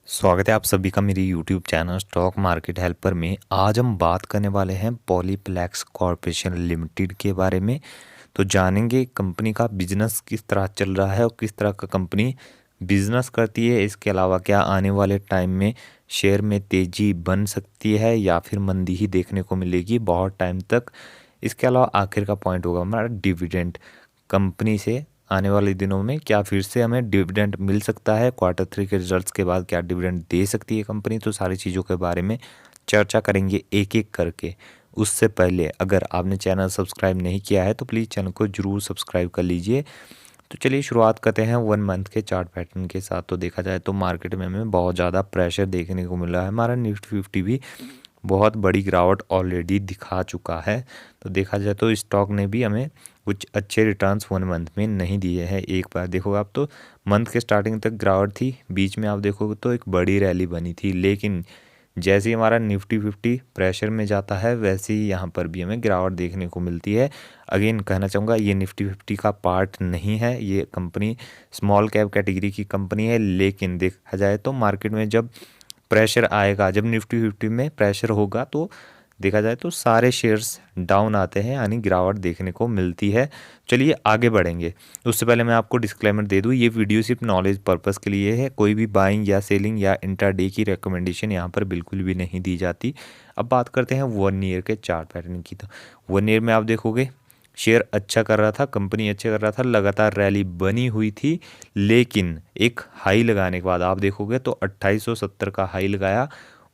स्वागत है आप सभी का मेरे YouTube channel stock market helper में। आज हम बात करने वाले हैं पॉलीप्लेक्स कॉरपोरेशन लिमिटेड के बारे में। तो जानेंगे कंपनी का बिजनेस किस तरह चल रहा है और किस तरह का कंपनी बिजनेस करती है। इसके अलावा क्या आने वाले टाइम में शेयर में तेजी बन सकती है या फिर मंदी ही देखने को मिलेगी बहुत टाइम तक। इसके अलावा आखिर का पॉइंट होगा हमारा डिविडेंड। कंपनी से आने वाले दिनों में क्या फिर से हमें डिविडेंड मिल सकता है, Q3 के रिजल्ट्स के बाद क्या डिविडेंड दे सकती है कंपनी। तो सारी चीज़ों के बारे में चर्चा करेंगे एक एक करके। उससे पहले अगर आपने चैनल सब्सक्राइब नहीं किया है तो प्लीज़ चैनल को ज़रूर सब्सक्राइब कर लीजिए। तो चलिए शुरुआत करते हैं 1 मंथ के चार्ट पैटर्न के साथ। तो देखा जाए तो मार्केट में हमें बहुत ज़्यादा प्रेशर देखने को मिल रहा है। हमारा निफ्टी 50 भी बहुत बड़ी गिरावट ऑलरेडी दिखा चुका है। तो देखा जाए तो स्टॉक ने भी हमें कुछ अच्छे रिटर्न्स 1 मंथ में नहीं दिए हैं। एक बार देखोगे आप तो मंथ के स्टार्टिंग तक गिरावट थी, बीच में आप देखोगे तो एक बड़ी रैली बनी थी, लेकिन जैसे ही हमारा निफ्टी 50 प्रेशर में जाता है वैसे ही यहाँ पर भी हमें गिरावट देखने को मिलती है। अगेन कहना चाहूँगा ये निफ्टी 50 का पार्ट नहीं है, ये कंपनी स्मॉल कैप कैटेगरी की कंपनी है। लेकिन देखा जाए तो मार्केट में जब प्रेशर आएगा, जब निफ्टी 50 में प्रेशर होगा तो देखा जाए तो सारे शेयर्स डाउन आते हैं, यानी गिरावट देखने को मिलती है। चलिए आगे बढ़ेंगे। उससे पहले मैं आपको डिस्क्लेमर दे दूं, ये वीडियो सिर्फ नॉलेज पर्पस के लिए है। कोई भी बाइंग या सेलिंग या इंट्राडे की रिकमेंडेशन यहाँ पर बिल्कुल भी नहीं दी जाती। अब बात करते हैं 1 ईयर के चार्ट पैटर्न की। तो 1 ईयर में आप देखोगे शेयर अच्छा कर रहा था, कंपनी अच्छा कर रहा था, लगातार रैली बनी हुई थी। लेकिन एक हाई लगाने के बाद आप देखोगे तो 2870 का हाई लगाया,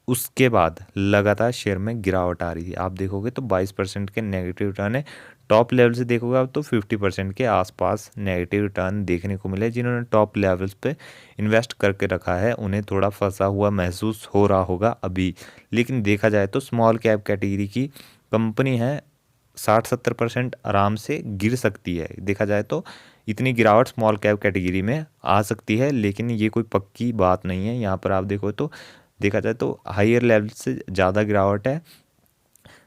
उसके बाद लगातार शेयर में गिरावट आ रही थी। आप देखोगे तो 22% के नेगेटिव रिटर्न है। टॉप लेवल से देखोगे आप तो 50% के आसपास नेगेटिव रिटर्न देखने को मिले। जिन्होंने टॉप लेवल्स पे इन्वेस्ट करके रखा है उन्हें थोड़ा फंसा हुआ महसूस हो रहा होगा अभी। लेकिन देखा जाए तो स्मॉल कैप कैटेगरी की कंपनी है, 60-70% आराम से गिर सकती है। देखा जाए तो इतनी गिरावट स्मॉल कैप कैटेगरी में आ सकती है, लेकिन ये कोई पक्की बात नहीं है। यहाँ पर आप देखो तो देखा जाए तो हायर लेवल से ज़्यादा गिरावट है।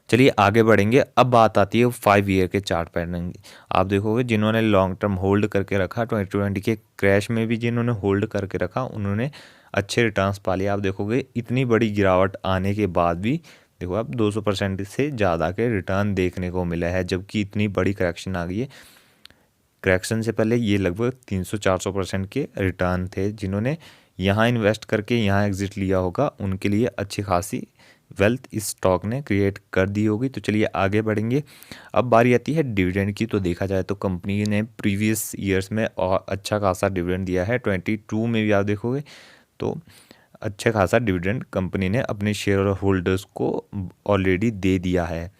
चलिए आगे बढ़ेंगे। अब बात आती है 5 ईयर के चार्ट पैटर्न की। आप देखोगे जिन्होंने लॉन्ग टर्म होल्ड करके रखा, 2020 के क्रैश में भी जिन्होंने होल्ड करके रखा उन्होंने अच्छे रिटर्न्स पा लिए। आप देखोगे इतनी बड़ी गिरावट आने के बाद भी देखो आप 200% से ज़्यादा के रिटर्न देखने को मिला है, जबकि इतनी बड़ी करेक्शन आ गई है। करेक्शन से पहले ये लगभग 300-400% के रिटर्न थे। जिन्होंने यहाँ इन्वेस्ट करके यहाँ एग्जिट लिया होगा उनके लिए अच्छी खासी वेल्थ इस स्टॉक ने क्रिएट कर दी होगी। तो चलिए आगे बढ़ेंगे। अब बारी आती है डिविडेंड की। तो देखा जाए तो कंपनी ने प्रीवियस ईयर्स में और अच्छा खासा डिविडेंड दिया है। 22 में भी आप देखोगे तो अच्छा खासा डिविडेंड कंपनी ने अपने शेयर होल्डर्स को ऑलरेडी दे दिया है।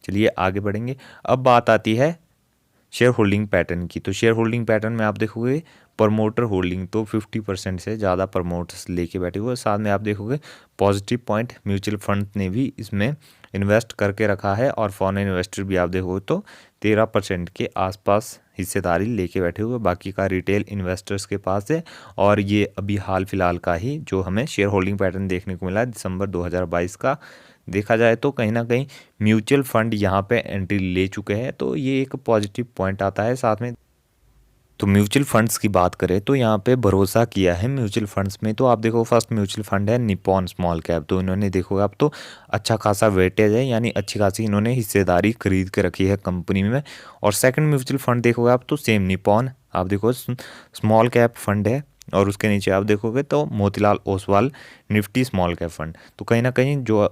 चलिए आगे बढ़ेंगे। अब बात आती है शेयर होल्डिंग पैटर्न की। तो शेयर होल्डिंग पैटर्न में आप देखोगे प्रमोटर होल्डिंग तो 50% से ज़्यादा प्रमोटर्स लेके बैठे हुए। साथ में आप देखोगे पॉजिटिव पॉइंट म्यूचुअल फंड ने भी इसमें इन्वेस्ट करके रखा है, और फॉरेन इन्वेस्टर भी आप देखोगे तो 13% के आसपास हिस्सेदारी लेके बैठे हुए। बाकी का रिटेल इन्वेस्टर्स के पास है। और ये अभी हाल फिलहाल का ही जो हमें शेयर होल्डिंग पैटर्न देखने को मिला है दिसंबर 2022 का। देखा जाए तो कहीं ना कहीं म्यूचुअल फंड यहाँ पे एंट्री ले चुके हैं, तो ये एक पॉजिटिव पॉइंट आता है साथ में। तो म्यूचुअल फंड्स की बात करें तो यहाँ पे भरोसा किया है म्यूचुअल फंड्स में। तो आप देखो फर्स्ट म्यूचुअल फंड है निप्पॉन स्मॉल कैप। तो इन्होंने देखोगे आप तो अच्छा खासा वेटेज है, यानी अच्छी खासी इन्होंने हिस्सेदारी खरीद के रखी है कंपनी में। और सेकंड म्यूचुअल फंड देखोगे आप तो सेम निप्पॉन, आप देखो स्मॉल कैप फंड है। और उसके नीचे आप देखोगे तो Motilal Oswal Nifty small cap fund. तो कहीं ना कहीं जो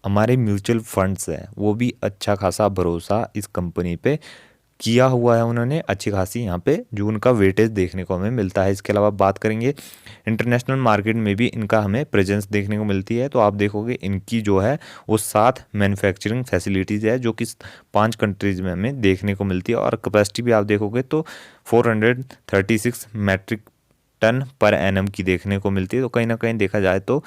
हमारे म्यूचुअल फंड्स हैं वो भी अच्छा खासा भरोसा इस कंपनी पे किया हुआ है उन्होंने। अच्छी खासी यहाँ पे जो उनका वेटेज देखने को हमें मिलता है। इसके अलावा बात करेंगे इंटरनेशनल मार्केट में भी इनका हमें प्रेजेंस देखने को मिलती है। तो आप देखोगे इनकी जो है वो 7 मैन्युफैक्चरिंग फैसिलिटीज़ है जो कि 5 कंट्रीज़ में हमें देखने को मिलती है। और कैपेसिटी भी आप देखोगे तो 436 मैट्रिक टन पर एनम की देखने को मिलती है। तो कहीं ना कहीं देखा जाए तो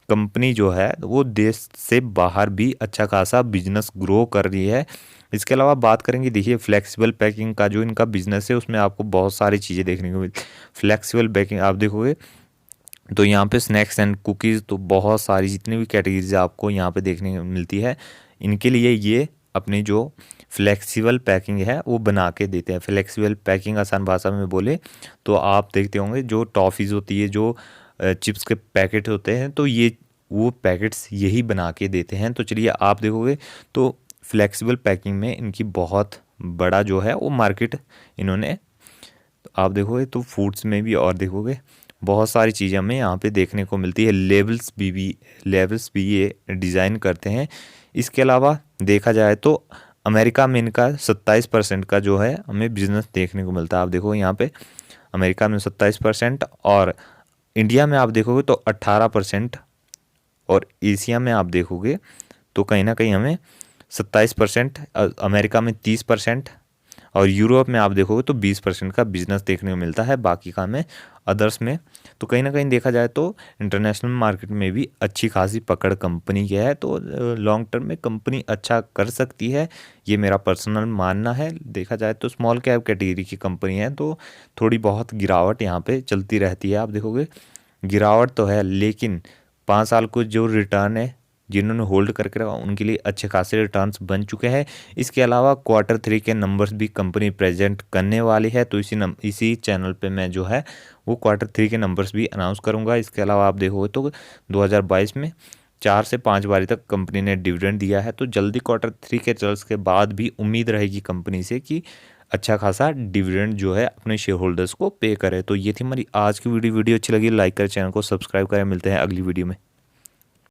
कंपनी जो है वो देश से बाहर भी अच्छा खासा बिजनेस ग्रो कर रही है। इसके अलावा बात करेंगे, देखिए फ्लेक्सिबल पैकिंग का जो इनका बिजनेस है उसमें आपको बहुत सारी चीज़ें देखने को मिलती। फ्लेक्सिबल पैकिंग आप देखोगे तो यहाँ पे स्नैक्स एंड कुकीज़ तो बहुत सारी जितनी भी कैटेगरीज आपको यहाँ पे देखने को मिलती है। इनके लिए ये अपनी जो फ्लेक्सिबल पैकिंग है वो बना के देते हैं। फ्लेक्सिबल पैकिंग आसान भाषा में बोले तो आप देखते होंगे जो टॉफ़ीज़ होती है, जो चिप्स के पैकेट होते हैं, तो ये वो पैकेट्स यही बना के देते हैं। तो चलिए आप देखोगे तो फ्लेक्सिबल पैकिंग में इनकी बहुत बड़ा जो है वो मार्केट इन्होंने, तो आप देखोगे तो फूड्स में भी और देखोगे बहुत सारी चीज़ें हमें यहाँ पे देखने को मिलती है। लेबल्स भी ये डिज़ाइन करते हैं। इसके अलावा देखा जाए तो अमेरिका में इनका 27% का जो है हमें बिजनेस देखने को मिलता है। आप देखो यहाँ पे अमेरिका में 27% और इंडिया में आप देखोगे तो 18%, और एशिया में आप देखोगे तो कहीं ना कहीं हमें 27%, अमेरिका में 30% और यूरोप में आप देखोगे तो 20% का बिजनेस देखने को मिलता है, बाकी का हमें अदर्स में। तो कहीं ना कहीं देखा जाए तो इंटरनेशनल मार्केट में भी अच्छी खासी पकड़ कंपनी की है, तो लॉन्ग टर्म में कंपनी अच्छा कर सकती है, ये मेरा पर्सनल मानना है। देखा जाए तो स्मॉल कैप कैटेगरी की कंपनी है, तो थोड़ी बहुत गिरावट यहाँ पे चलती रहती है। आप देखोगे गिरावट तो है, लेकिन 5 साल को जो रिटर्न है जिन्होंने होल्ड करके रखा उनके लिए अच्छे खासे रिटर्न्स बन चुके हैं। इसके अलावा Q3 के नंबर्स भी कंपनी प्रेजेंट करने वाली है, तो इसी चैनल पे मैं जो है वो Q3 के नंबर्स भी अनाउंस करूंगा। इसके अलावा आप देखोगे तो 2022 में 4 से 5 बारी तक कंपनी ने डिविडेंड दिया है, तो जल्दी Q3 के रिजल्ट्स के बाद भी उम्मीद रहेगी कंपनी से कि अच्छा खासा डिविडेंड जो है अपने शेयर होल्डर्स को पे करे। तो ये थी हमारी आज की वीडियो अच्छी लगी लाइक करें, चैनल को सब्सक्राइब करें। मिलते हैं अगली वीडियो में।